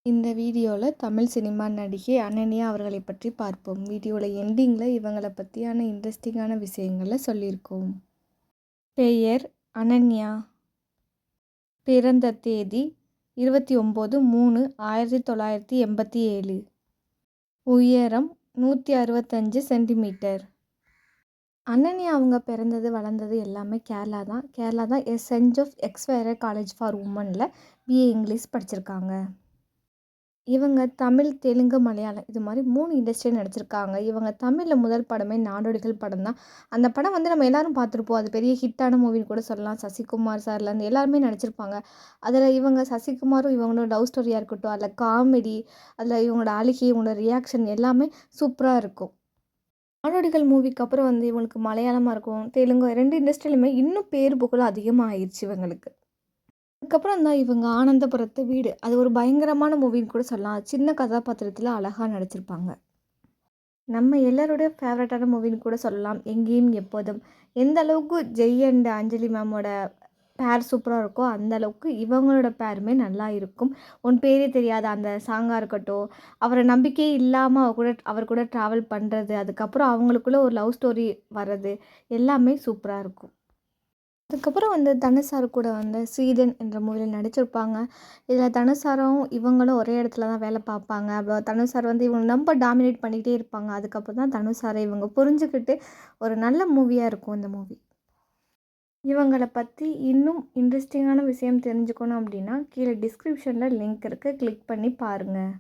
இந்த வீடியோவில் தமிழ் சினிமா நடிகை அனன்யா அவர்களை பற்றி பார்ப்போம். வீடியோவில் எண்டிங்கில் இவங்களை பற்றியான இன்ட்ரெஸ்டிங்கான விஷயங்களை சொல்லியிருக்கோம். பெயர் அனன்யா. பிறந்த தேதி 29/3/1987. உயரம் 165 சென்டிமீட்டர். அனன்யா அவங்க பிறந்தது வளர்ந்தது எல்லாமே கேரளா தான். Saint Joseph Xavier college for உமனில் பிஏ இங்கிலீஷ் படிச்சிருக்காங்க. இவங்க தமிழ், தெலுங்கு, மலையாளம் இது மாதிரி 3 இண்டஸ்ட்ரியில் நடிச்சிருக்காங்க. இவங்க தமிழில் முதல் படமே நாடோடிகள் படம் தான். அந்த படம் நம்ம எல்லோரும் பார்த்துருப்போம். அது பெரிய ஹிட்டான மூவின்னு கூட சொல்லலாம். சசிகுமார் சார்லேருந்து எல்லாருமே நடிச்சிருப்பாங்க. அதில் இவங்க சசிகுமாரும் இவங்களோட லவ் ஸ்டோரியாக இருக்கட்டும், அதில் காமெடி, அதில் இவங்களோட அழுகை, இவங்களோட ரியாக்ஷன் எல்லாமே சூப்பராக இருக்கும். நாடோடிகள் மூவிக்கு அப்புறம் இவங்களுக்கு மலையாளமாக இருக்கும், தெலுங்கு 2 இண்டஸ்ட்ரியிலுமே இன்னும் பேர் புகழும் அதிகமாக ஆயிடுச்சு இவங்களுக்கு. அதுக்கப்புறம் தான் இவங்க ஆனந்தபுரத்து வீடு, அது ஒரு பயங்கரமான மூவின்னு கூட சொல்லலாம். சின்ன கதாபாத்திரத்தில் அழகாக நடிச்சிருப்பாங்க. நம்ம எல்லாரோட ஃபேவரட்டான மூவின்னு கூட சொல்லலாம். எங்கேயும் எப்போதும். எந்த அளவுக்கு ஜெய் அண்ட் அஞ்சலி மேமோட பேர் சூப்பராக இருக்கோ அந்த அளவுக்கு இவங்களோட பேருமே நல்லா இருக்கும். உன் பேரே தெரியாத அந்த சாங்காக இருக்கட்டும், அவரை நம்பிக்கையே இல்லாமல் அவர் கூட ட்ராவல் பண்ணுறது, அதுக்கப்புறம் அவங்களுக்குள்ள ஒரு லவ் ஸ்டோரி வர்றது எல்லாமே சூப்பராக இருக்கும். அதுக்கப்புறம் தனுஷ் சார் கூட சீதன் என்ற மூவியில் நடிச்சிருப்பாங்க. இதில் தனுஷ் சாரும் இவங்களும் ஒரே இடத்துல தான் வேலை பார்ப்பாங்க. அப்புறம் தனுஷ் சார் இவங்க ரொம்ப டாமினேட் பண்ணிகிட்டே இருப்பாங்க. அதுக்கப்புறம் தான் தனுஷ் சாரை இவங்க புரிஞ்சுக்கிட்டு ஒரு நல்ல மூவியாக இருக்கும் இந்த மூவி. இவங்களை பற்றி இன்னும் இன்ட்ரெஸ்டிங்கான விஷயம் தெரிஞ்சுக்கணும் அப்படின்னா கீழே டிஸ்கிரிப்ஷனில் லிங்க் இருக்குது, கிளிக் பண்ணி பாருங்கள்.